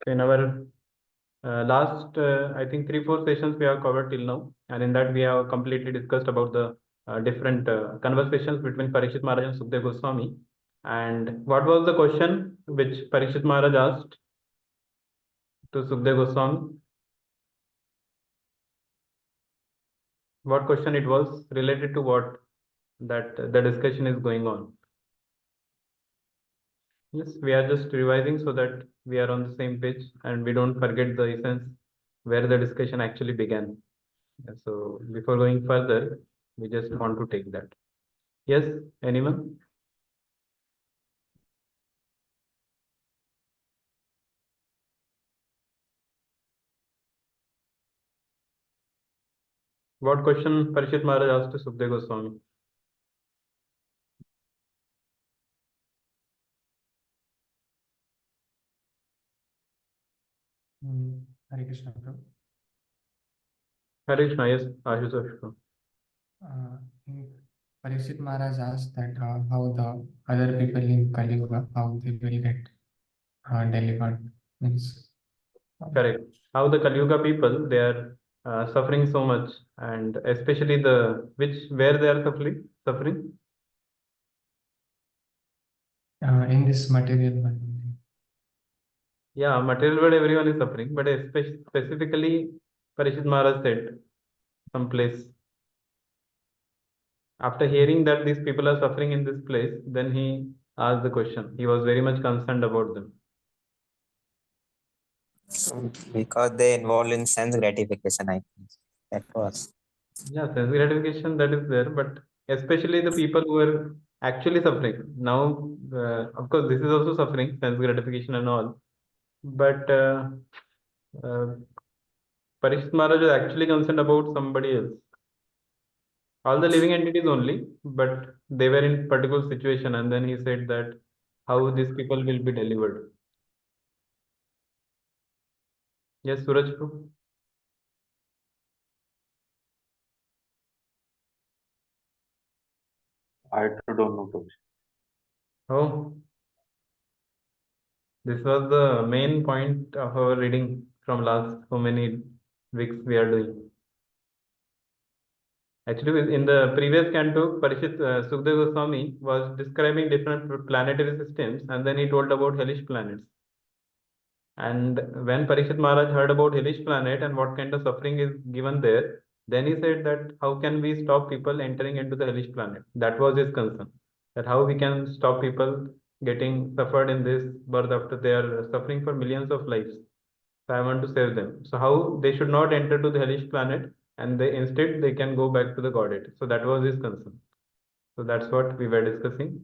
In our last, I think 3-4 sessions we have covered till now, and in that we have completely discussed about the different conversations between Parikshit Maharaj and Sukdev Goswami. And what was the question which Parikshit Maharaj asked to Sukdev Goswami? What question it was related to what that the discussion is going on? Yes, we are just revising so that we are on the same page and we don't forget the essence where the discussion actually began. So before going further, we just want to take that. Yes, anyone? What question Parishit Maharaj asked to Sukdev Goswami? Hare Krishna, Prabhu. Hare Krishna, yes, Ashutosh. Parikshit Maharaj asked that how the other people in Kali Yuga, how they will get delivered. Means, Correct. How the Kali Yuga people, they are suffering so much, and especially where they are suffering? in this material world. Yeah, material world everyone is suffering, but specifically Parishit Maharaj said some place. After hearing that these people are suffering in this place, then he asked the question. He was very much concerned about them. Because they involved in sense gratification, I think. That was. Yeah, sense gratification that is there, but especially the people who are actually suffering. Now, of course, this is also suffering, sense gratification and all. But Parishit Maharaj is actually concerned about somebody else. All the living entities only, but they were in particular situation, and then he said that how these people will be delivered. Yes, Suraj Bro. I don't know, Coach. Oh, this was the main point of our reading from last so many weeks we are doing. Actually, in the previous canto, Parishit Sukdev Goswami was describing different planetary systems, and then he told about hellish planets. And when Parishit Maharaj heard about hellish planet and what kind of suffering is given there, then he said that how can we stop people entering into the hellish planet? That was his concern. That how we can stop people getting suffered in this birth after they are suffering for millions of lives. So I want to save them. So how they should not enter to the hellish planet, and instead they can go back to the godhead. So that was his concern. So that's what we were discussing.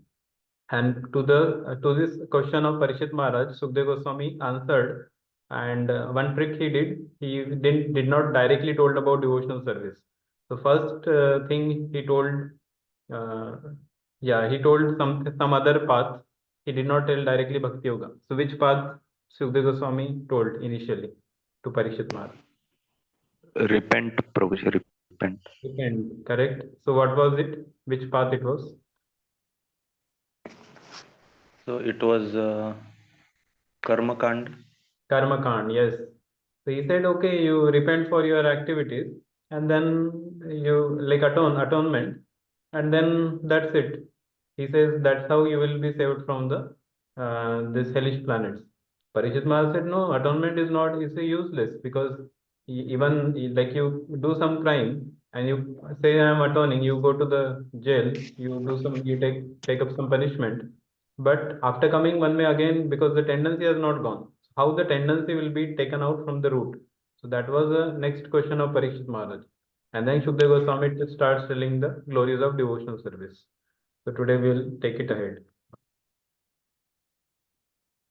And to this question of Parishit Maharaj, Sukdev Goswami answered, and one trick he did, he did not directly told about devotional service. So first thing he told, uh, yeah, he told some other path. He did not tell directly Bhakti Yoga. So which path Sukdev Goswami told initially to Parishit Maharaj? Repent, Prabhu, repent. Repent, correct. So what was it? Which path it was? So it was Karma Kand. Karma Kand, yes. So he said, okay, you repent for your activities and then you like atonement, and then that's it. He says that's how you will be saved from the this hellish planets. Parishit Maharaj said, no, atonement is useless because even like you do some crime and you say I am atoning, you go to the jail, you take up some punishment, but after coming one may again because the tendency has not gone. How the tendency will be taken out from the root? So that was the next question of Parikshit Maharaj. And then Shukdev Goswami starts telling the glories of devotional service. So today we'll take it ahead.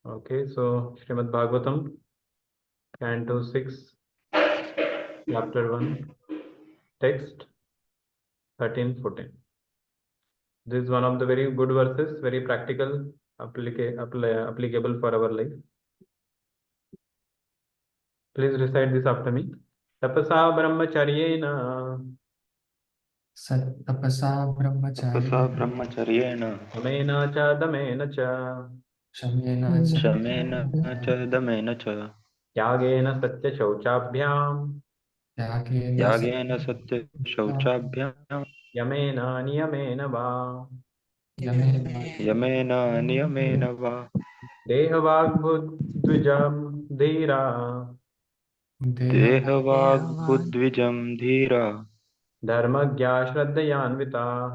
Okay, so Srimad Bhagavatam, Canto 6, Chapter 1, Text 13-14. This is one of the very good verses, very practical, applicable for our life. Please recite this after me. Tapasa brahmacharyena Tapasa Brahmacharyena Amena cha damena cha Shamena Shamena cha Damena cha त्यागेन सत्यशौचाभ्याम् त्यागेन सत्यशौचाभ्यां यमेन नियमेन वा Yemen नियमेन वा देहवाग्भुद्विजं धीरा देहवाग्बुद्विजं धीरा धर्मज्ञा श्रद्धयान्विताः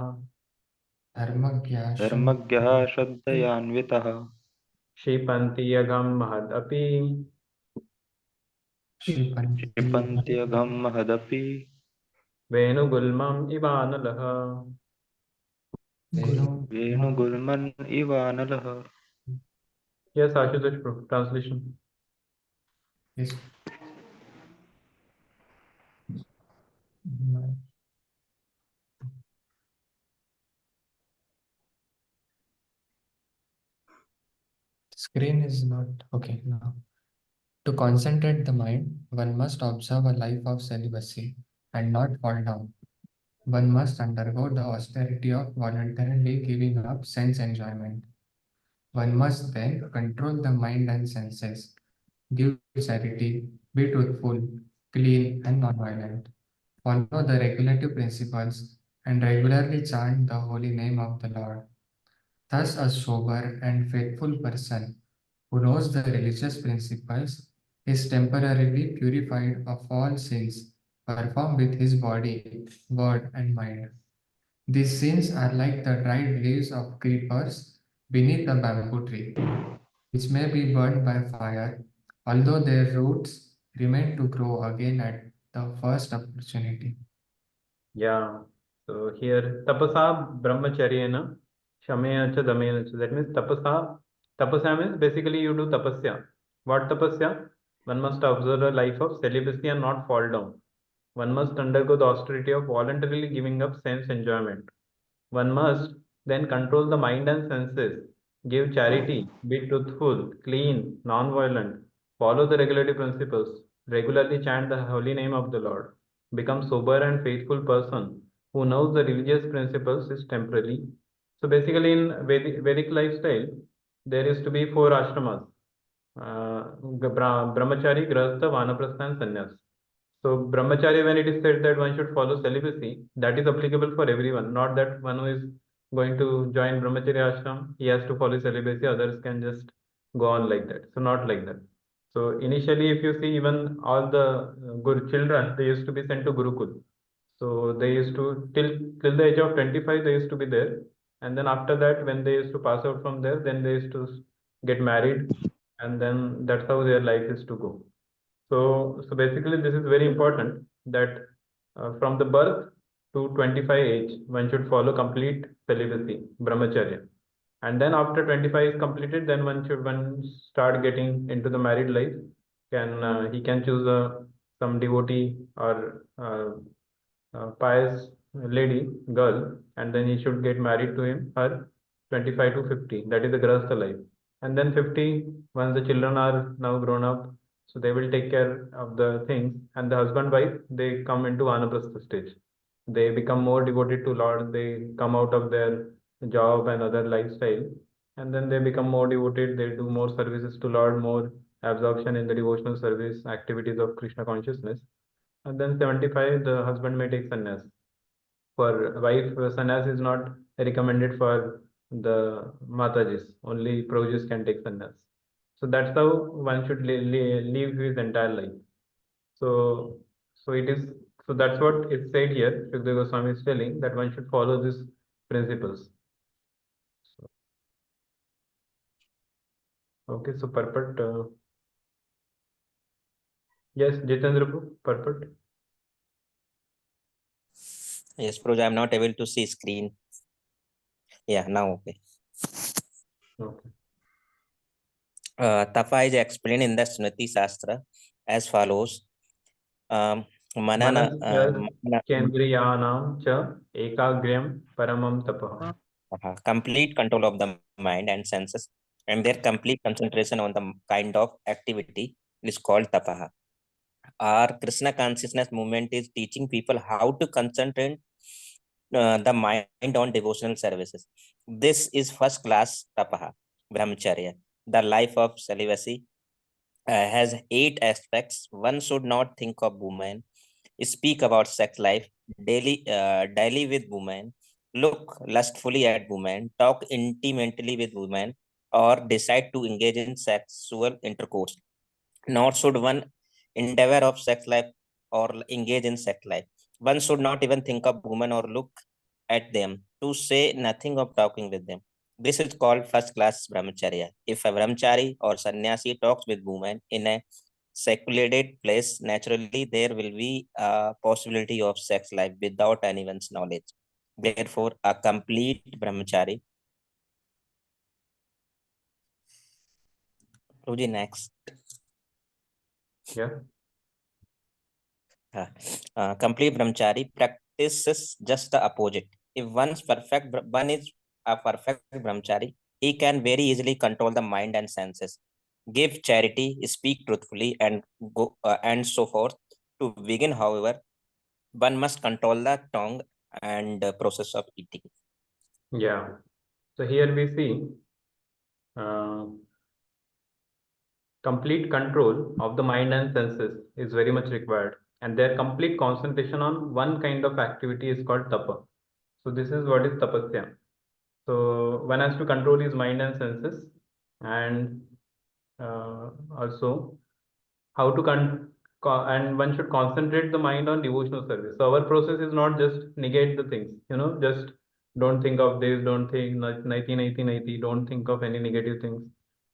धर्मज्ञः श्रद्धयान्वितः क्षिपन्ति यगं महदपि क्षिपन्त्यघं महदपि वेणुगुल्मम् इवानलः वेणुगुल्मन् इवानलः. Yes, Ashutosh, translation. Yes. Screen is not okay now. To concentrate the mind, one must observe a life of celibacy and not fall down. One must undergo the austerity of voluntarily giving up sense enjoyment. One must then control the mind and senses, give charity, be truthful, clean, and non-violent. Follow the regulative principles and regularly chant the holy name of the Lord. Thus, a sober and faithful person who knows the religious principles is temporarily purified of all sins performed with his body, word, and mind. These sins are like the dried leaves of creepers beneath a bamboo tree, which may be burned by fire, although their roots remain to grow again at the first opportunity. Yeah. So here, tapasa brahmacharyena shameya cha damena cha. That means tapasa means basically you do tapasya. What tapasya? One must observe a life of celibacy and not fall down. One must undergo the austerity of voluntarily giving up sense enjoyment. One must then control the mind and senses, give charity, be truthful, clean, non-violent, follow the regulative principles, regularly chant the holy name of the Lord, become sober and faithful person who knows the religious principles is temporary. So basically in Vedic lifestyle, there is to be four ashramas, Brahmachari, Grahastha, Vanaprastha and Sannyas. So brahmacharya, when it is said that one should follow celibacy, that is applicable for everyone. Not that one who is going to join brahmacharya ashram, he has to follow celibacy. Others can just go on like that. So not like that. So initially, if you see, even all the Guru children, they used to be sent to Gurukul. So they used to till the age of 25, they used to be there, and then after that, when they used to pass out from there, then they used to get married, and then that's how their life is to go. So basically, this is very important that from the birth to 25 age, one should follow complete celibacy, brahmacharya. And then after 25 is completed, then one start getting into the married life. He can choose some devotee or pious lady, girl, and then he should get married to him, her 25 to 50. That is the grahastha life. And then 50, once the children are now grown up, so they will take care of the things. And the husband wife, they come into vanaprastha stage. They become more devoted to Lord. They come out of their job and other lifestyle, and then they become more devoted. They do more services to Lord, more absorption in the devotional service activities of Krishna consciousness. And then 75, the husband may take sannyas. For wife, sannyas is not recommended for the matajis. Only projis can take sannyas. So that's how one should live his entire life. So, so it is. So that's what is said here. Shukdev Goswami is telling that one should follow these principles. Okay, so purport. Yes, Jitendra, purport. Yes, Proj, I'm not able to see screen. Yeah, now okay. Okay. Tapa is explained in the Smriti Shastra as follows. Manana, Kendriyanam cha ekagryam paramam tapah. complete control of the mind and senses, and their complete concentration on the kind of activity is called tapaha. Our Krishna consciousness movement is teaching people how to concentrate the mind on devotional services. This is first class tapaha, brahmacharya, the life of celibacy, has 8 aspects. One should not think of women, speak about sex life, daily with women, look lustfully at women, talk intimately with women, or decide to engage in sexual intercourse. Nor should one endeavor of sex life or engage in sex life. One should not even think of women or look at them, to say nothing of talking with them. This is called first class brahmacharya. If a brahmachari or sannyasi talks with women in a secluded place, naturally there will be a possibility of sex life without anyone's knowledge. Therefore, a complete brahmachari. Ruji, next. Yeah. Complete brahmachari practices just the opposite. If one is a perfect brahmachari, he can very easily control the mind and senses, give charity, speak truthfully, and go and so forth. To begin, however, one must control the tongue and process of eating. Yeah. So here we see uh, complete control of the mind and senses is very much required, and their complete concentration on one kind of activity is called tapa. So this is what is tapasya. So one has to control his mind and senses, and also how to and one should concentrate the mind on devotional service. So our process is not just negate the things, just don't think of this, don't think don't think of any negative things.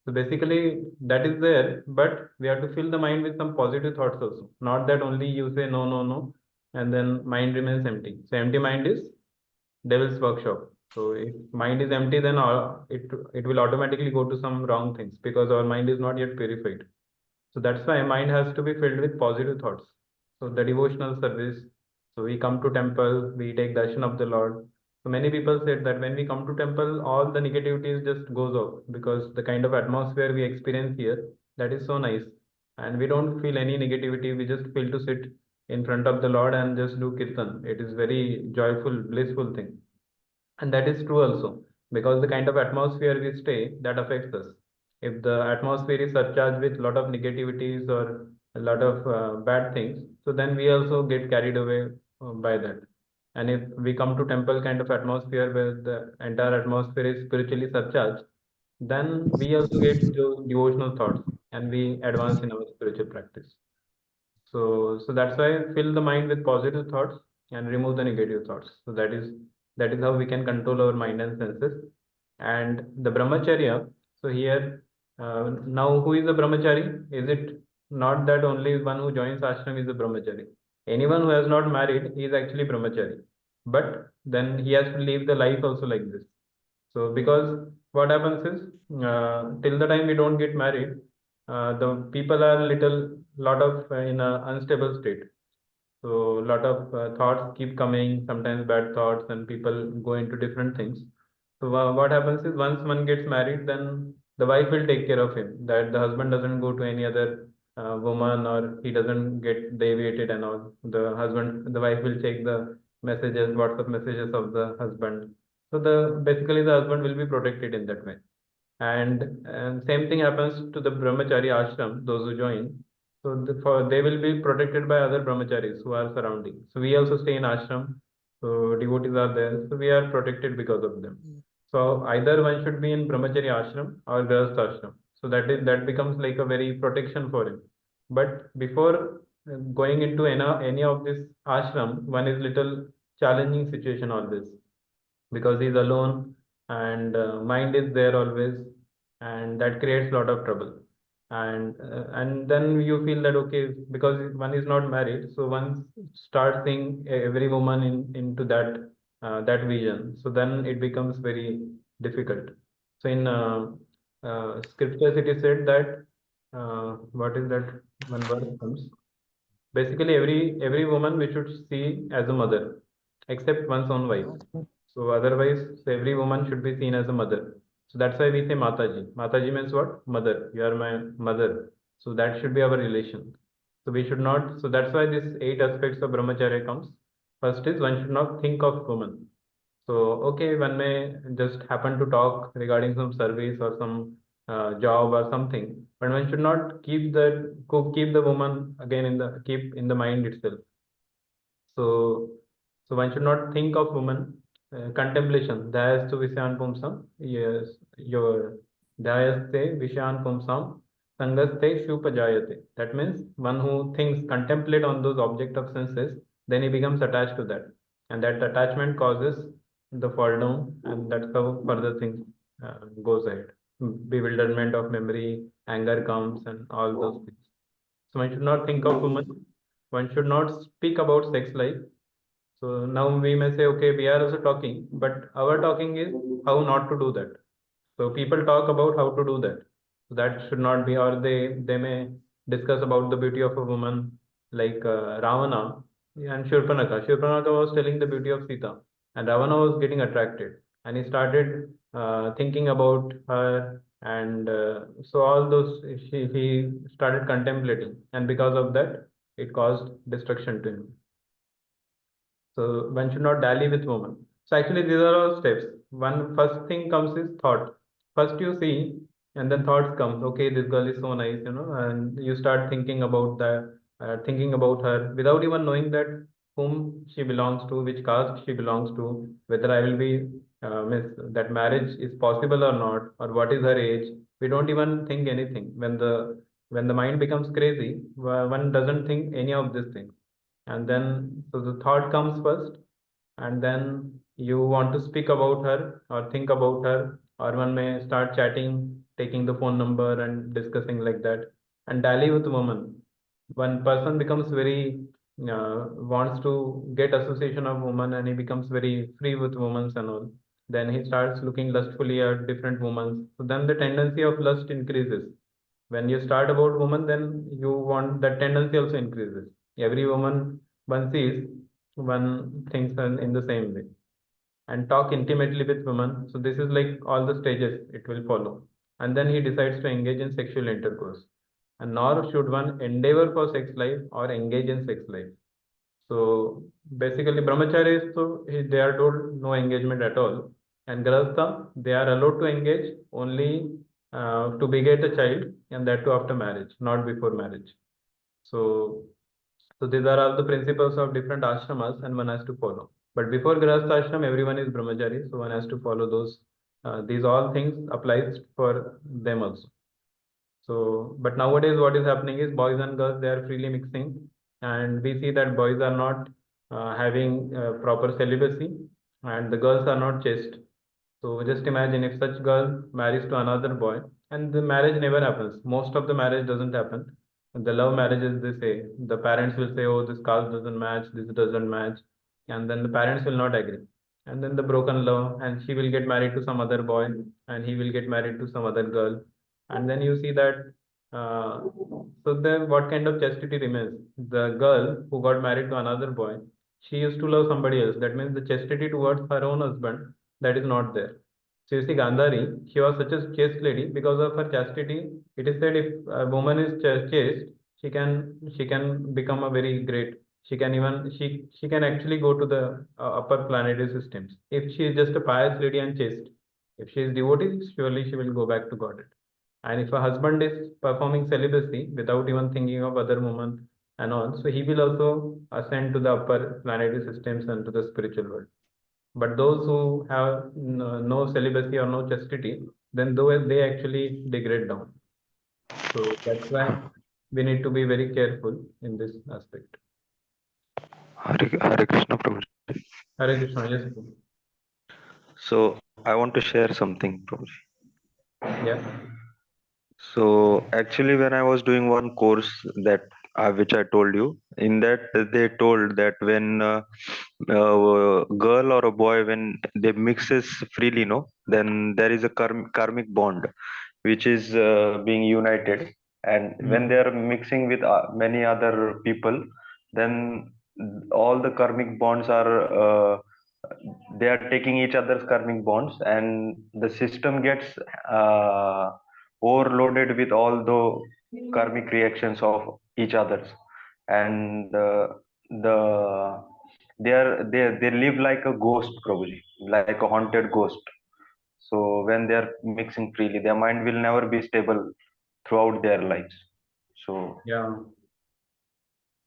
So basically that is there, but we have to fill the mind with some positive thoughts also, not that only you say no no no and then mind remains empty. So empty mind is devil's workshop. So if mind is empty, then it will automatically go to some wrong things because our mind is not yet purified. So that's why mind has to be filled with positive thoughts. So the devotional service. So we come to temple, we take darshan of the Lord. So many people said that when we come to temple, all the negativities just goes off because the kind of atmosphere we experience here, that is so nice. And we don't feel any negativity. We just feel to sit in front of the Lord and just do kirtan. It is very joyful, blissful thing. And that is true also, because the kind of atmosphere we stay, that affects us. If the atmosphere is surcharged with a lot of negativities or a lot of bad things, so then we also get carried away by that. And if we come to temple kind of atmosphere where the entire atmosphere is spiritually surcharged, then we also get devotional thoughts and we advance in our spiritual practice. So that's why fill the mind with positive thoughts and remove the negative thoughts. So that is how we can control our mind and senses. And the brahmacharya. So here now who is the brahmachari? Is it not that only one who joins ashram is a brahmachari? Anyone who has not married is actually brahmachari. But then he has to live the life also like this. So because what happens is till the time we don't get married, the people are little lot of in a unstable state. So a lot of thoughts keep coming, sometimes bad thoughts, and people go into different things. So what happens is once one gets married, then the wife will take care of him. That the husband doesn't go to any other woman or he doesn't get deviated and all. The wife will take the messages, WhatsApp messages of the husband. So basically the husband will be protected in that way. And same thing happens to the brahmachari ashram, those who join. So they will be protected by other brahmacharis who are surrounding. So we also stay in ashram. So devotees are there. So we are protected because of them. So either one should be in brahmachari ashram or grahastha ashram. So that becomes like a very protection for him. But before going into any of this ashram, one is little challenging situation always because he's alone and mind is there always, and that creates a lot of trouble. And then you feel that okay, because one is not married, so one starts seeing every woman into that vision, so then it becomes very difficult. So in scriptures it is said that what is that one verse comes, basically every woman we should see as a mother except one's own wife. So otherwise, so every woman should be seen as a mother. So that's why we say Mataji. Mataji means what? Mother. You are my mother. So that should be our relation. So we should not. So that's why this 8 aspects of brahmacharya comes. First is one should not think of woman. So okay, one may just happen to talk regarding some service or some job or something, but one should not keep the woman again keep in the mind itself. So, so one should not think of woman. Contemplation. Dhayastu Visyan Pumsam. Yes, your Dhayaste Visyan Pumsam. Sangaste Shupajayate. That means one who thinks, contemplate on those object of senses, then he becomes attached to that. And that attachment causes the fall down, and that's how further things goes ahead. Bewilderment of memory, anger comes, and all those things. So one should not think of woman. One should not speak about sex life. So now we may say, okay, we are also talking, but our talking is how not to do that. So people talk about how to do that. So that should not be, or they may discuss about the beauty of a woman like Ravana and Shurpanaka. Shurpanaka was telling the beauty of Sita, and Ravana was getting attracted, and he started thinking about her, and so all those he started contemplating, and because of that, it caused destruction to him. So one should not dally with woman. So actually these are all steps. One first thing comes is thought. First you see, and then thoughts comes. Okay, this girl is so nice, and you start thinking about that, thinking about her without even knowing that whom she belongs to, which caste she belongs to, whether I will be miss that marriage is possible or not, or what is her age. We don't even think anything. When the mind becomes crazy, one doesn't think any of these things, and then so the thought comes first, and then you want to speak about her or think about her, or one may start chatting, taking the phone number and discussing like that, and dally with woman. One person becomes very wants to get association of woman, and he becomes very free with women and all. Then he starts looking lustfully at different women, so then the tendency of lust increases. When you start about woman, then you want that tendency also increases. Every woman one sees, one thinks in the same way, and talk intimately with women. So this is like all the stages it will follow, and then he decides to engage in sexual intercourse. And nor should one endeavor for sex life or engage in sex life. So basically, brahmacharya is, so they are told no engagement at all, and grahastha they are allowed to engage only to beget a child, and that too after marriage, not before marriage. So, so these are all the principles of different ashramas, and one has to follow. But before grahastha ashram, everyone is brahmachari, so one has to follow those. These all things applies for them also. So, but nowadays what is happening is boys and girls, they are freely mixing, and we see that boys are not having proper celibacy, and the girls are not chaste. So just imagine if such girl marries to another boy, and the marriage never happens. Most of the marriage doesn't happen. The love marriages, they say, the parents will say, oh, this caste doesn't match, this doesn't match, and then the parents will not agree. And then the broken love, and she will get married to some other boy, and he will get married to some other girl, and then you see that. So then, what kind of chastity remains? The girl who got married to another boy, she used to love somebody else. That means the chastity towards her own husband, that is not there. So you see, Gandhari, she was such a chaste lady because of her chastity. It is said if a woman is chaste, she can become a very great. She can even she can actually go to the upper planetary systems if she is just a pious lady and chaste. If she is devotee, surely she will go back to Godhead. And if a husband is performing celibacy without even thinking of other women and all, so he will also ascend to the upper planetary systems and to the spiritual world. But those who have no celibacy or no chastity, then though they actually degrade down. So that's why we need to be very careful in this aspect. Hare Krishna Prabhuji. Hare Krishna, yes, Prabhu. So I want to share something, Prabhuji. Yeah. So actually, when I was doing one course that which I told you, in that they told that when a girl or a boy, when they mixes freely, no, then there is a karmic bond which is being united, and when they are mixing with many other people, then all the karmic bonds are they are taking each other's karmic bonds, and the system gets uh, overloaded with all the karmic reactions of each others, and the they live like a ghost, Prabhuji, like a haunted ghost. So when they are mixing freely, their mind will never be stable throughout their lives. So Yeah,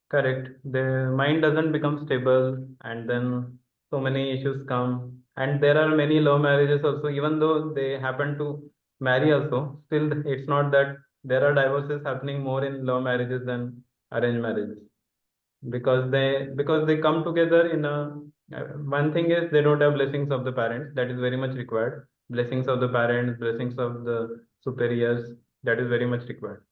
correct. The mind doesn't become stable, and then so many issues come. And there are many love marriages also, even though they happen to marry also, still it's not that there are divorces happening more in love marriages than arranged marriages. Because they come together in a one thing is they don't have blessings of the parents, that is very much required. Blessings of the parents, blessings of the superiors, that is very much required.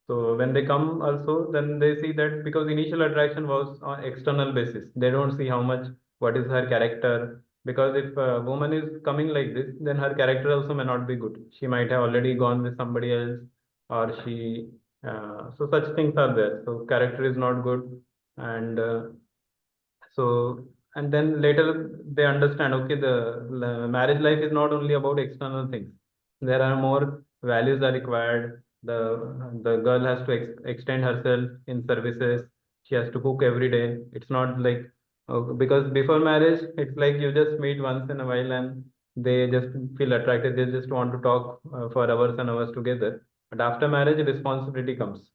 So when they come also, then they see that because initial attraction was on external basis, they don't see how much, what is her character. Because if a woman is coming like this, then her character also may not be good. She might have already gone with somebody else, or she so such things are there. So character is not good, and so, and then later they understand, okay, the marriage life is not only about external things. There are more values are required. The girl has to extend herself in services. She has to cook every day. It's not like, because before marriage, it's like you just meet once in a while and they just feel attracted. They just want to talk for hours and hours together. But after marriage, responsibility comes.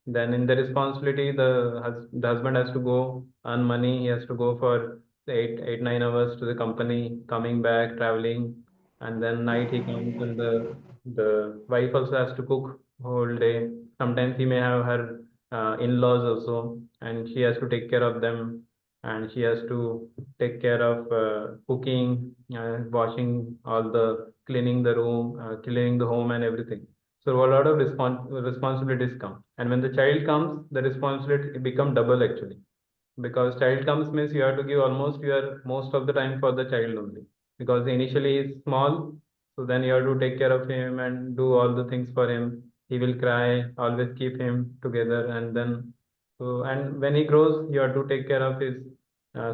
Then in the responsibility, the husband has to go earn money. He has to go for 8 9 hours to the company, coming back, traveling, and then night he comes, and the wife also has to cook whole day. Sometimes he may have her in-laws also, and she has to take care of them, and she has to take care of cooking, washing, all the cleaning the room, cleaning the home, and everything. So a lot of responsibilities come, and when the child comes, the responsibility become double actually, because child comes means you have to give almost your most of the time for the child only, because initially he's small, so then you have to take care of him and do all the things for him. He will cry, always keep him together, and then so, and when he grows, you have to take care of his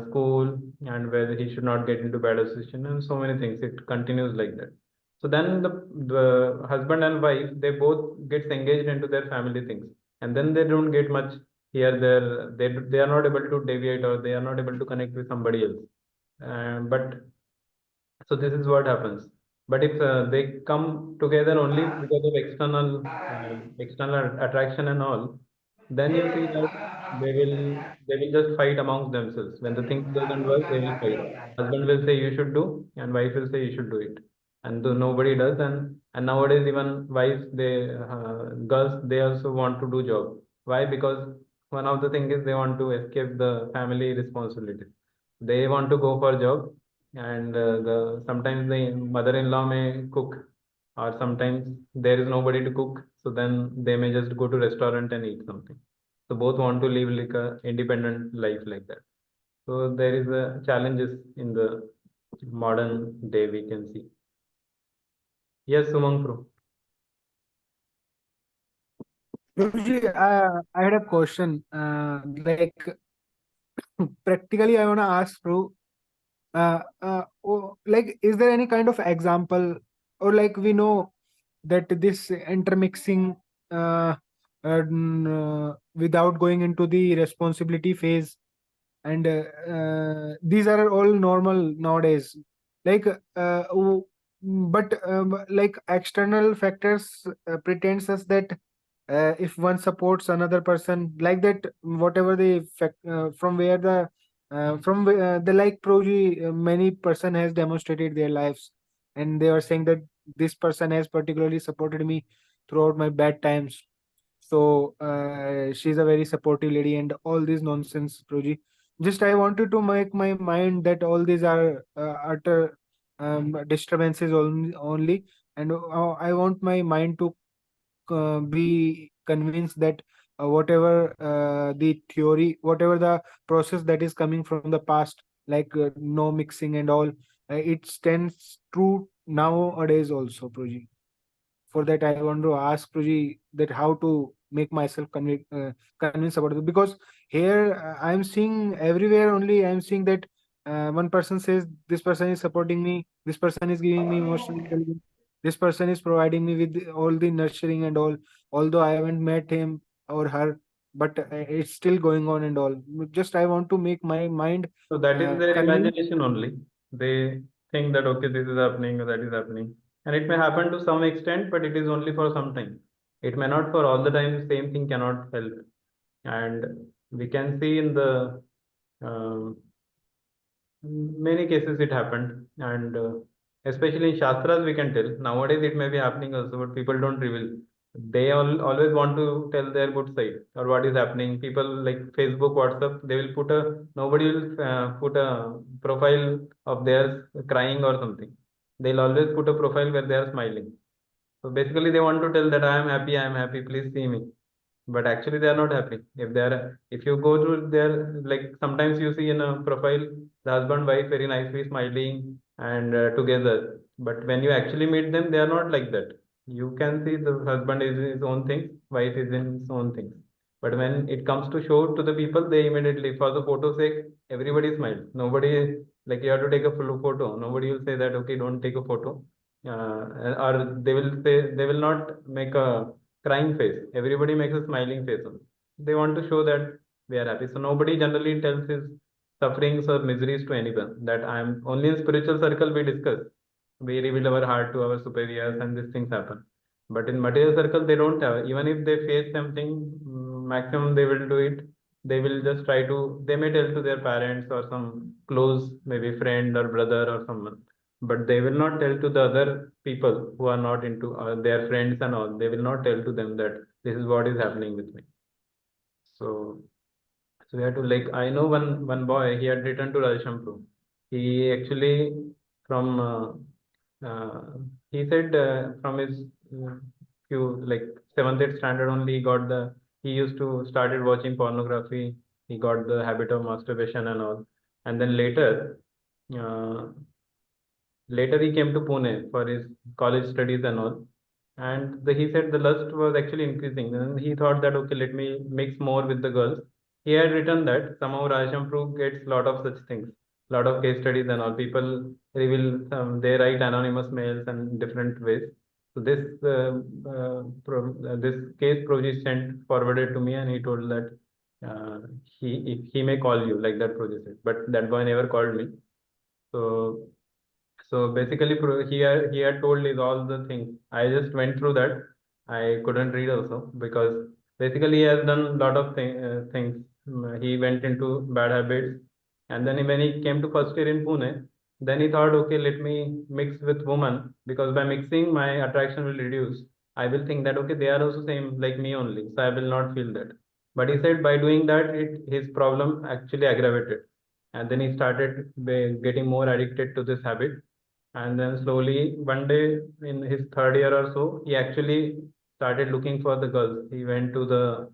school, and whether he should not get into bad association and so many things. It continues like that. So then the husband and wife, they both gets engaged into their family things, and then they don't get much here there. They are not able to deviate, or they are not able to connect with somebody else. But so this is what happens. But if they come together only because of external attraction and all, then you see that they will just fight amongst themselves. When the things doesn't work, they will fight. Husband will say you should do, and wife will say you should do it, and though nobody does. And nowadays even wives, girls, they also want to do job. Why? Because one of the thing is they want to escape the family responsibilities. They want to go for job, and the sometimes the mother-in-law may cook, or sometimes there is nobody to cook, so then they may just go to restaurant and eat something. So both want to live like a independent life like that. So there is a challenges in the modern day we can see. Yes, Sumang Pro. Usually, I had a question. Like practically, I want to ask through. Like, is there any kind of example, or like we know that this intermixing, without going into the responsibility phase, and these are all normal nowadays, like but like external factors pretends us that if one supports another person like that, whatever the from where the like Proji, many person has demonstrated their lives, and they are saying that this person has particularly supported me throughout my bad times. So she's a very supportive lady and all this nonsense, Proji. Just I wanted to make my mind that all these are utter disturbances only, and I want my mind to be convinced that whatever the theory, whatever the process that is coming from the past, like no mixing and all, it stands true nowadays also, Proji. For that, I want to ask Pruji that how to make myself convinced about it, because here I'm seeing everywhere only. I'm seeing that one person says this person is supporting me, this person is giving me emotional intelligence, this person is providing me with all the nurturing and all. Although I haven't met him or her, but it's still going on and all. Just I want to make my mind So that is their convinced. imagination only. They think that okay, this is happening or that is happening, and it may happen to some extent, but it is only for some time. It may not for all the time. Same thing cannot help, and we can see in the um, many cases it happened, and especially in Shastras we can tell. Nowadays it may be happening also, but people don't reveal. They always want to tell their good side or what is happening. People like Facebook, WhatsApp, they will put a, nobody will put a profile of theirs crying or something. They'll always put a profile where they are smiling. So basically they want to tell that I am happy, please see me, but actually they are not happy. If they are, if you go to their, like sometimes you see in a profile the husband wife very nicely smiling and together, but when you actually meet them they are not like that. You can see the husband is in his own things, wife is in his own things, but when it comes to show to the people, they immediately, for the photo sake, everybody smiles. Nobody, like you have to take a full photo, nobody will say that okay, don't take a photo, or they will say, they will not make a crying face. Everybody makes a smiling face only. They want to show that we are happy. So nobody generally tells his sufferings or miseries to anyone. That I am only in spiritual circle we discuss. We reveal our heart to our superiors and these things happen. But in material circle they don't have. Even if they face something, maximum they will do it. They will just try to. They may tell to their parents or some close, maybe friend or brother or someone, but they will not tell to the other people who are not into their friends and all. They will not tell to them that this is what is happening with me. So so we have to, like, I know one boy, he had returned to Rajashampur. He actually from uh, he said from his few, like, seventh, eighth standard only, he got the, he used to started watching pornography. He got the habit of masturbation and all, and then uh, later he came to Pune for his college studies and all. And he said the lust was actually increasing. And he thought that, okay, let me mix more with the girls. He had written that somehow Rajashampur gets lot of such things, lot of case studies and all. People reveal they write anonymous mails and different ways. So this case Proji sent forwarded to me, and he told that he may call you, like that Proji said. But that boy never called me. So so basically, he had told is all the things. I just went through that. I couldn't read also because basically he has done lot of things. He went into bad habits, and then when he came to first year in Pune, then he thought, okay, let me mix with women, because by mixing my attraction will reduce. I will think that okay, they are also same like me only, so I will not feel that. But he said by doing that, his problem actually aggravated, and then he started getting more addicted to this habit. And then slowly one day in his third year or so, he actually started looking for the girls. He went to the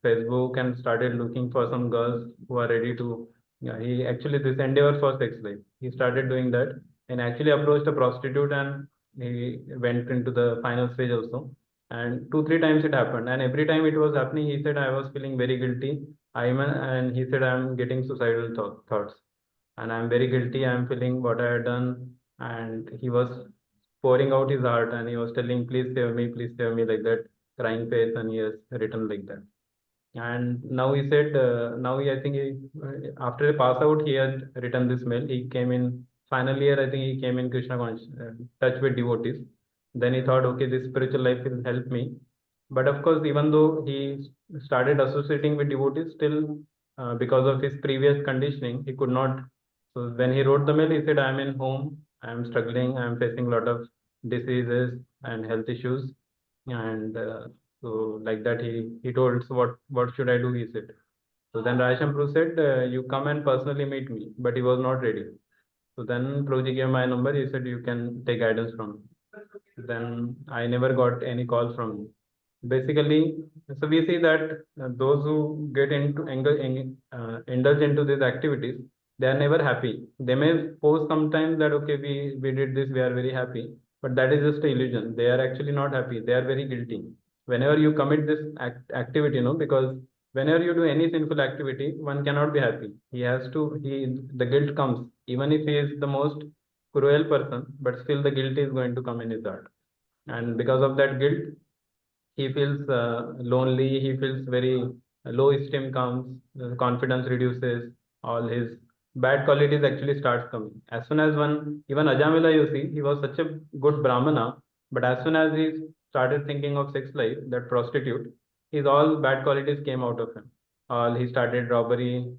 Facebook and started looking for some girls who are ready to, yeah, he actually, this endeavor for sex life, he started doing that, and actually approached a prostitute, and he went into the final stage also. And two three times it happened, and every time it was happening, he said I was feeling very guilty. And he said I'm getting suicidal thoughts, and I'm very guilty. I'm feeling what I had done. And he was pouring out his heart, and he was telling, please save me, like that, crying face, and he has written like that. And now he said, now he, I think he, after a pass out, he had written this mail. He came in final year, I think he came in touch with devotees. Then he thought, okay, this spiritual life will help me. But of course, even though he started associating with devotees, still, because of his previous conditioning, he could not. So when he wrote the mail, he said, I'm in home, I'm struggling, I'm facing a lot of diseases and health issues. And so like that, he told, so what should I do? He said. So then Rajampru said, you come and personally meet me, but he was not ready. So then Prabhuji gave my number. He said, you can take guidance from me. Then I never got any call from him. Basically, so we see that those who get into indulge into these activities, they are never happy. They may post sometimes that okay, we did this, we are very happy, but that is just an illusion. They are actually not happy. They are very guilty. Whenever you commit this activity, because whenever you do any sinful activity, one cannot be happy. He has to. The guilt comes, even if he is the most cruel person, but still the guilt is going to come in his heart, and because of that guilt, he feels lonely. He feels very low esteem comes, confidence reduces, all his bad qualities actually starts coming. As soon as even Ajamila, you see, he was such a good Brahmana, but as soon as he started thinking of sex life, that prostitute, his all bad qualities came out of him. All he started robbery,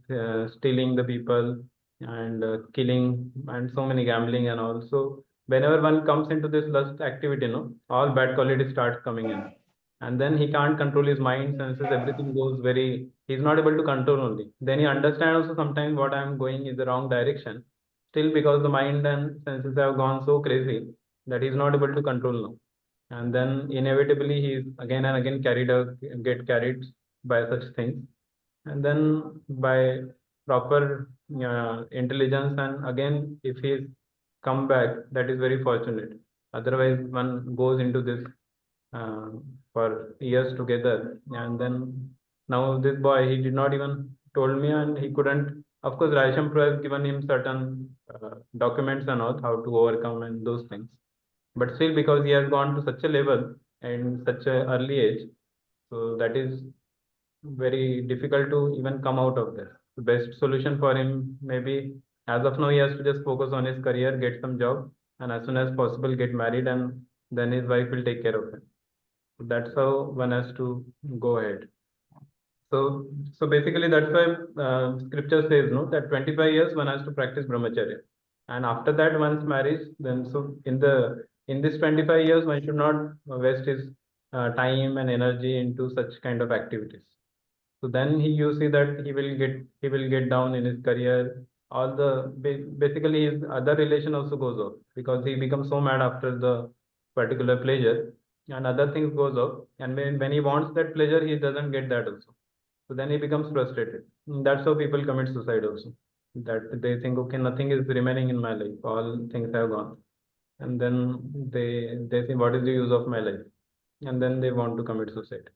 stealing the people, and killing, and so many gambling and all. So whenever one comes into this lust activity, all bad qualities start coming in, and then he can't control his mind, senses, everything goes very, he's not able to control only. Then he understands also sometimes what I'm going is the wrong direction, still because the mind and senses have gone so crazy that he's not able to control now. And then inevitably he's again and again get carried by such things. And then by proper intelligence, and again if he's come back, that is very fortunate. Otherwise one goes into this uh, for years together, and then now this boy, he did not even told me, and he couldn't. Of course, Raishampur has given him certain documents and all how to overcome and those things, but still because he has gone to such a level and such a early age, so that is very difficult to even come out of this. The best solution for him maybe as of now, he has to just focus on his career, get some job, and as soon as possible get married, and then his wife will take care of him. That's how one has to go ahead. So basically that's why scripture says no, that 25 years one has to practice brahmacharya, and after that once marriage, then so in this 25 years one should not waste his time and energy into such kind of activities. So then you see that he will get down in his career. All the basically his other relation also goes off because he becomes so mad after the particular pleasure, and other things goes off. And when he wants that pleasure, he doesn't get that also. So then he becomes frustrated. That's how people commit suicide also. That they think, okay, nothing is remaining in my life. All things have gone, and then they think, what is the use of my life? And then they want to commit suicide.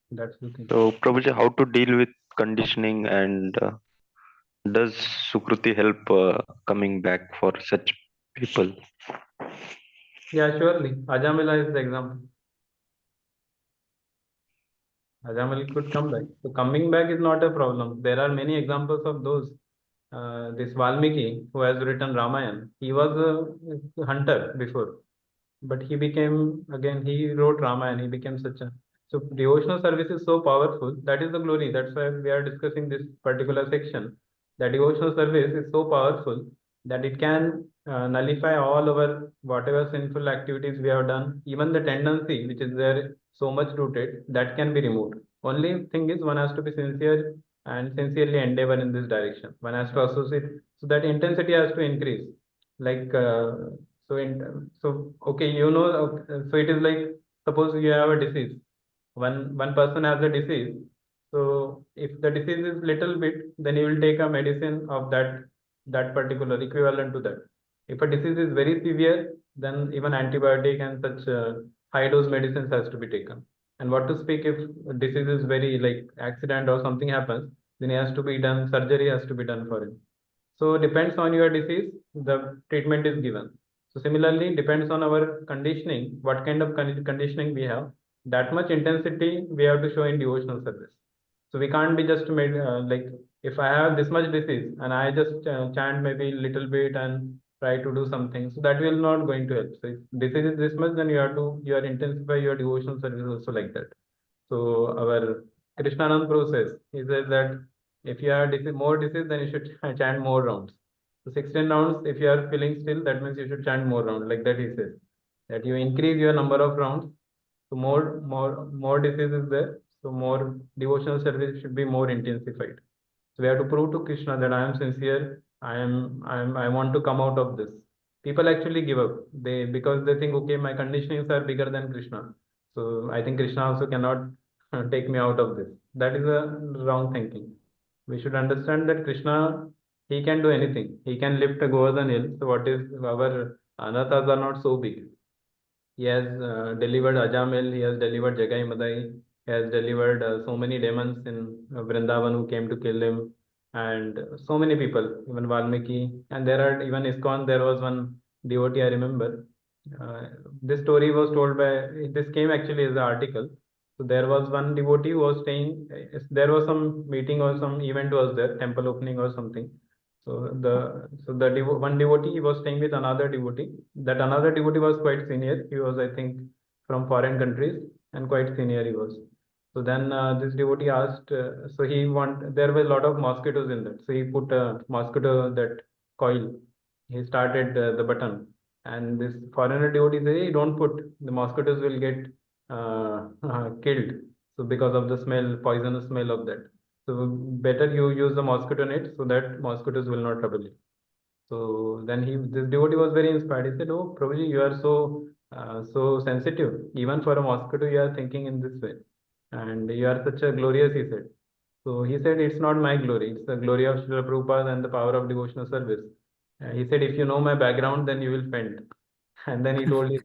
That's the thing. So, Prabhuji, how to deal with conditioning, and does Sukruti help coming back for such people? Yeah, surely. Ajamila is the example. Ajamil could come back. So coming back is not a problem. There are many examples of those. This Valmiki, who has written Ramayana, he was a hunter before, but he became, again, he wrote Ramayana, he became such a, so devotional service is so powerful. That is the glory. That's why we are discussing this particular section. That devotional service is so powerful that it can nullify all our whatever sinful activities we have done. Even the tendency which is there so much rooted, that can be removed. Only thing is one has to be sincere and sincerely endeavor in this direction. One has to associate, so that intensity has to increase. Like so okay, so it is like, suppose you have a disease. One person has a disease. So if the disease is little bit, then you will take a medicine of that particular equivalent to that. If a disease is very severe, then even antibiotic and such high dose medicines has to be taken. And what to speak if disease is very like accident or something happens, then it has to be done, surgery has to be done for it. So depends on your disease, the treatment is given. So similarly, depends on our conditioning, what kind of conditioning we have, that much intensity we have to show in devotional service. So we can't be just made like, if I have this much disease and I just chant maybe little bit and try to do something, so that will not going to help. So if disease is this much, then you are intensify your devotional service also like that. So our Krishnanand Prabhu says, he says that if you have more disease, then you should chant more rounds. So 16 rounds, if you are feeling still, that means you should chant more rounds. Like that he says, that you increase your number of rounds, so more disease is there. So more devotional service should be more intensified. So we have to prove to Krishna that I am sincere. I want to come out of this. People actually give up. Because they think, okay, my conditionings are bigger than Krishna. So I think Krishna also cannot take me out of this. That is a wrong thinking. We should understand that Krishna, he can do anything. He can lift a Govardhan hill. So what is our anathas are not so big. He has delivered Ajamil, he has delivered Jagai Madai, he has delivered so many demons in Vrindavan who came to kill him, and so many people, even Valmiki. And there are even ISKCON, there was one devotee I remember. This story was told by, this came actually as an article. So there was one devotee who was staying, there was some meeting or some event was there, temple opening or something. So one devotee, he was staying with another devotee. That another devotee was quite senior. He was, I think, from foreign countries, and quite senior he was. So then this devotee asked, there were a lot of mosquitoes in that. So he put a mosquito, that coil. He started the button, and this foreigner devotee said, "Hey, don't put, the mosquitoes will get killed. So because of the smell, poisonous smell of that. So better you use the mosquito net so that mosquitoes will not trouble you." So then this devotee was very inspired. He said, "Oh, Prabhuji, you are so sensitive. Even for a mosquito, you are thinking in this way, and you are such a glorious," he said. So he said, "It's not my glory. It's the glory of Srila Prabhupada and the power of devotional service." He said, "If you know my background, then you will faint." And then he told his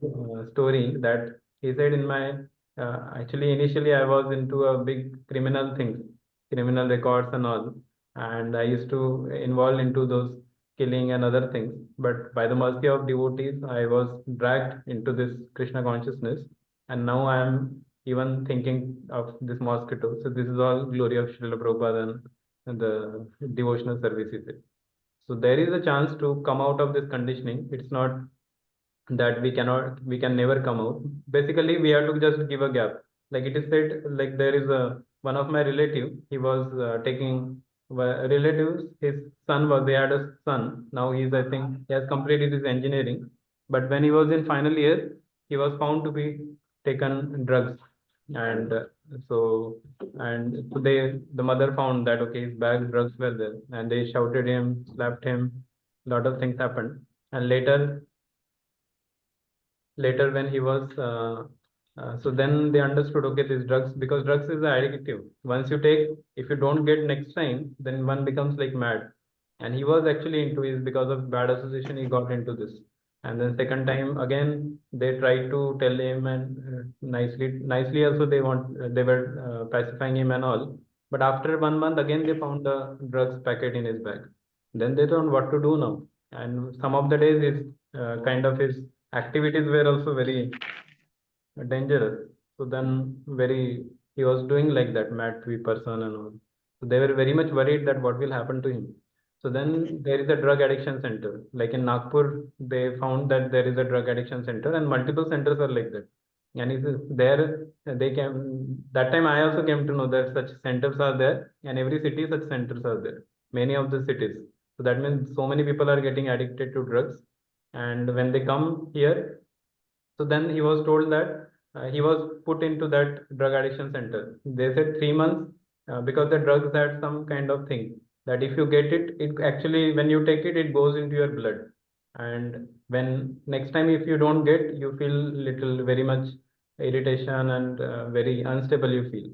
story that he said, actually initially I was into a big criminal things, criminal records and all, and I used to involve into those killing and other things. But by the mercy of devotees, I was dragged into this Krishna consciousness, and now I am even thinking of this mosquito. So this is all glory of Srila Prabhupada and the devotional services. So there is a chance to come out of this conditioning. It's not that we can never come out. Basically we have to just give a gap. Like it is said, like there is a one of my relative, he was taking relatives, his son was, they had a son. Now he's, I think he has completed his engineering, but when he was in final year, he was found to be taken drugs. And so the mother found that okay, his bag drugs were there, and they shouted him, slapped him, lot of things happened. And later when he was so then they understood, okay, this drugs, because drugs is addictive. Once you take, if you don't get next time, then one becomes like mad. And he was actually into it, because of bad association he got into this. And then second time again they tried to tell him, and nicely also they were pacifying him and all. But after 1 month again they found the drugs packet in his bag. Then they don't know what to do now. And some of the days his his activities were also very dangerous. So then he was doing like that, mad tree person and all. So they were very much worried that what will happen to him. So then there is a drug addiction center. Like in Nagpur, they found that there is a drug addiction center, and multiple centers are like that. And there they came, that time I also came to know that such centers are there, and every city such centers are there. Many of the cities. So that means so many people are getting addicted to drugs. And when they come here, so then he was told that he was put into that drug addiction center. They said 3 months, because the drugs had some kind of thing that if you get it, it actually, when you take it, it goes into your blood. And when next time if you don't get, you feel little very much irritation, and very unstable you feel.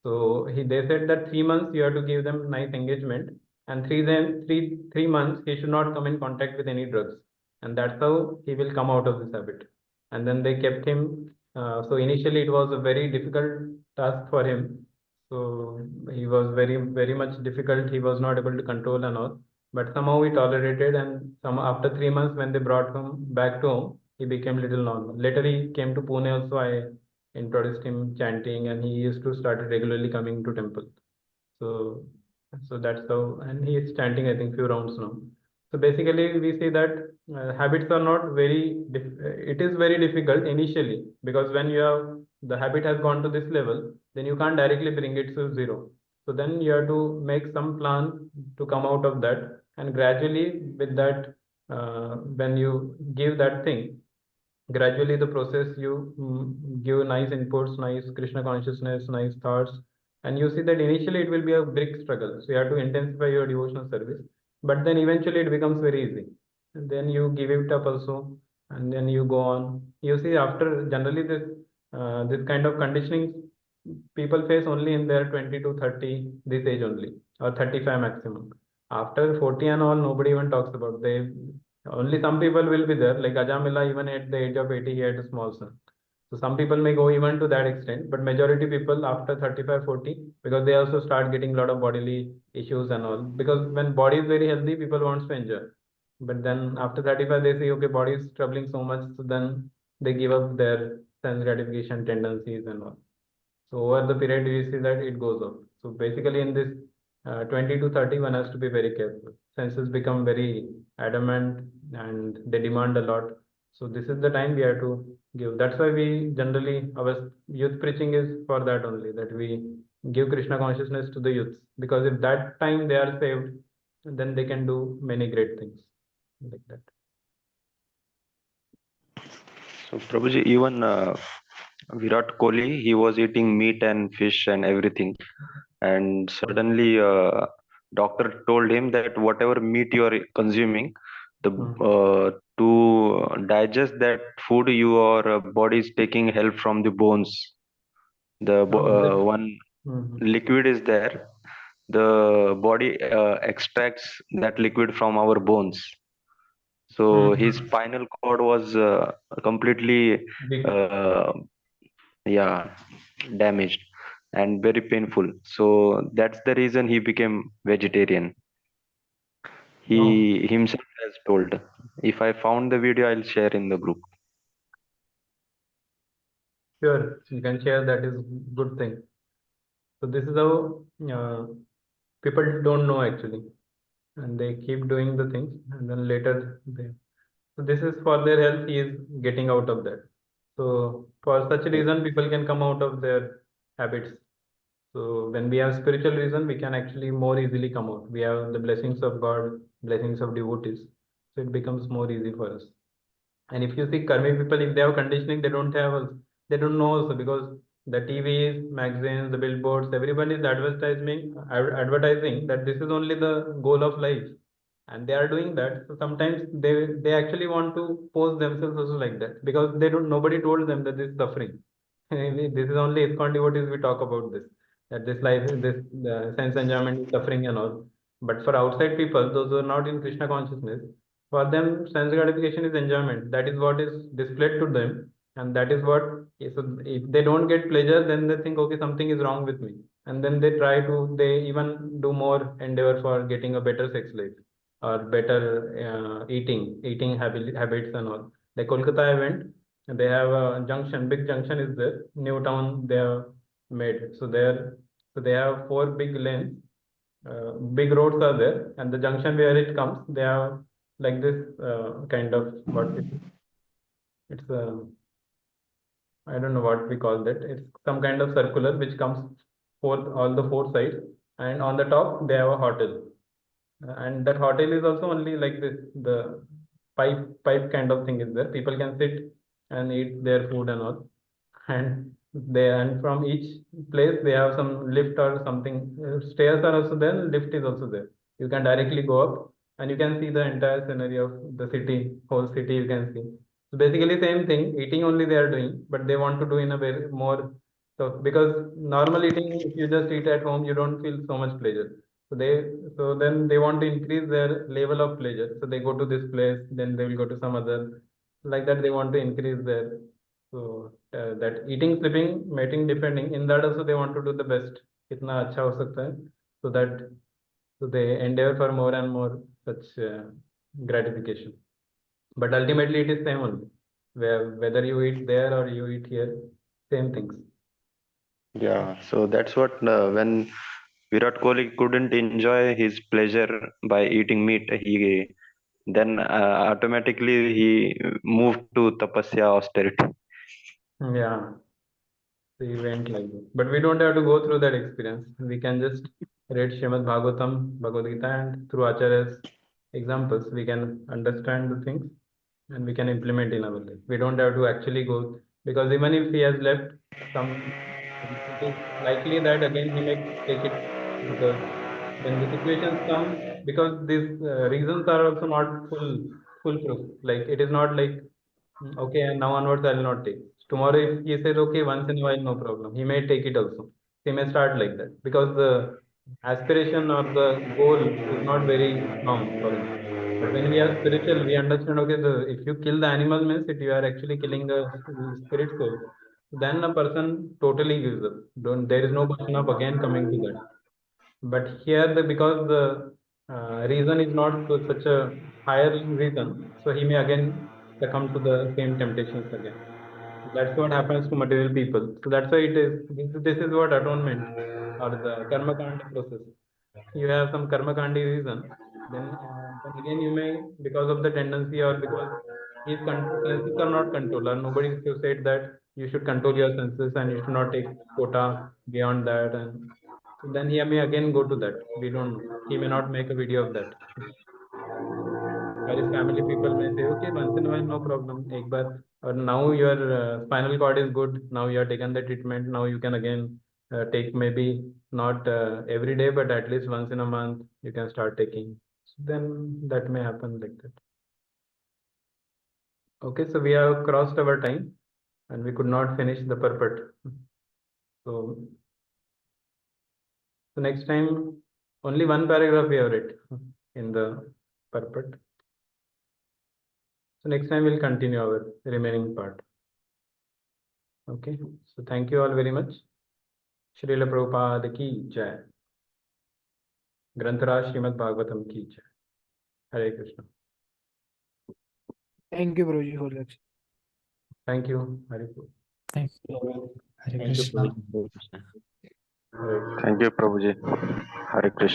So they said that 3 months you have to give them nice engagement, and 3 months he should not come in contact with any drugs, and that's how he will come out of this habit. And then they kept him. So initially it was a very difficult task for him. So he was very much difficult. He was not able to control and all, but somehow he tolerated. And some after 3 months, when they brought him back to home, he became little normal. Later he came to Pune also. I introduced him chanting, and he used to start regularly coming to temple. So that's how, and he is chanting, I think, few rounds now. So basically we see that habits are not it is very difficult initially, because when you have the habit has gone to this level, then you can't directly bring it to zero. So then you have to make some plan to come out of that, and gradually with that, when you give that thing, gradually the process, you give nice inputs, nice Krishna consciousness, nice thoughts, and you see that initially it will be a big struggle, so you have to intensify your devotional service. But then eventually it becomes very easy, and then you give it up also, and then you go on. You see, after generally this kind of conditioning people face only in their 20 to 30, this age only, or 35 maximum. After 40 and all, nobody even talks about. They only some people will be there, like Ajamila, even at the age of 80, he had a small son. So some people may go even to that extent, but majority people after 35, 40, because they also start getting a lot of bodily issues and all. Because when body is very healthy, people wants to enjoy. But then after 35, they say, okay, body is troubling so much, so then they give up their sense gratification tendencies and all. So over the period, you see that it goes up. So basically, in this 20 to 30, one has to be very careful. Senses become very adamant and they demand a lot. So this is the time we have to give. That's why we generally, our youth preaching is for that only, that we give Krishna consciousness to the youths. Because if that time they are saved, then they can do many great things like that. So Prabhuji, even Virat Kohli, he was eating meat and fish and everything, and suddenly doctor told him that whatever meat you are consuming, the to digest that food, your body is taking help from the bones. The one liquid is there. The body extracts that liquid from our bones. So his spinal cord was completely Big. yeah, damaged and very painful. So that's the reason he became vegetarian. He himself has told. If I found the video, I'll share in the group. Sure, you can share. That is good thing. So this is how people don't know actually, and they keep doing the things, and then later they. So this is for their health. He is getting out of that. So for such a reason, people can come out of their habits. So when we have spiritual reason, we can actually more easily come out. We have the blessings of God, blessings of devotees. So it becomes more easy for us. And if you see karmic people, if they have conditioning, they don't know also, because the TVs, magazines, the billboards, everyone is advertising that this is only the goal of life, and they are doing that. So sometimes they actually want to pose themselves also like that, because they don't. Nobody told them that this is suffering. This is only ISKCON devotees we talk about this, that this life, this sense enjoyment is suffering and all. But for outside people, those who are not in Krishna consciousness, for them, sense gratification is enjoyment. That is what is displayed to them, and that is what. So if they don't get pleasure, then they think, okay, something is wrong with me, and then they try to. They even do more endeavor for getting a better sex life or better eating habits and all. Like Kolkata, I went. They have a junction, big junction is there, new town they have made. So there, so they have four big lanes, big roads are there, and the junction where it comes, they have like this kind of what it is. It's I don't know what we call that. It's some kind of circular which comes for all the four sides, and on the top they have a hotel, and that hotel is also only like this. The pipe kind of thing is there. People can sit and eat their food and all, and from each place they have some lift or something. Stairs are also there, lift is also there. You can directly go up and you can see the entire scenery of the city, whole city you can see. So basically same thing, eating only they are doing, but they want to do in a very more. So because normal eating, if you just eat at home, you don't feel so much pleasure. So they, so then they want to increase their level of pleasure, so they go to this place, then they will go to some other, like that they want to increase their. So that eating, sleeping, mating, defending, in that also they want to do the best. कितना अच्छा हो सकता है, so that, so they endeavor for more and more such gratification. But ultimately it is same only. Whether you eat there or you eat here, same things. Yeah, so that's what when Virat Kohli couldn't enjoy his pleasure by eating meat, he then automatically he moved to tapasya austerity. Yeah. So he went like that. But we don't have to go through that experience. We can just read Srimad Bhagavatam, Bhagavad Gita, and through Acharya's examples, we can understand the things and we can implement in our life. We don't have to actually go, because even if he has left some, it is likely that again he may take it, because when the situations come, because these reasons are also not foolproof. Like it is not like, okay, and now onwards I will not take. Tomorrow, if he says, okay, once in a while, no problem, he may take it also. He may start like that, because the aspiration or the goal is not very strong for him. But when we are spiritual, we understand, okay, if you kill the animal means it, you are actually killing the spirit soul. Then a person totally gives up. Don't, there is no question of again coming to that. But here, because the reason is not to such a higher reason, so he may again succumb to the same temptations again. That's what happens to material people. So that's why it is. This is what atonement or the karma kanda process. You have some karma kandi reason, then again you may, because of the tendency or because his senses are not controlled, or nobody said that you should control your senses and you should not take quota beyond that, and so then he may again go to that. We don't know. He may not make a video of that. Or his family people may say, okay, once in a while, no problem. Ek baar, or now your spinal cord is good. Now you are taken the treatment. Now you can again take maybe not every day, but at least once in a month you can start taking. So then that may happen like that. Okay, so we have crossed our time and we could not finish the purport. So next time only one paragraph we have read in the purport. So next time we'll continue our remaining part. Okay, so thank you all very much. Srila Prabhupada ki jai. Grantaraj Srimad Bhagavatam ki jai. Hare Krishna. Thank you, Guruji, for lecture. Thank you. Hare Krishna. Thank you. Hare Thank you, Krishna. Prabhuji. Hare Krishna. Thank you, Prabhuji. Hare Krishna.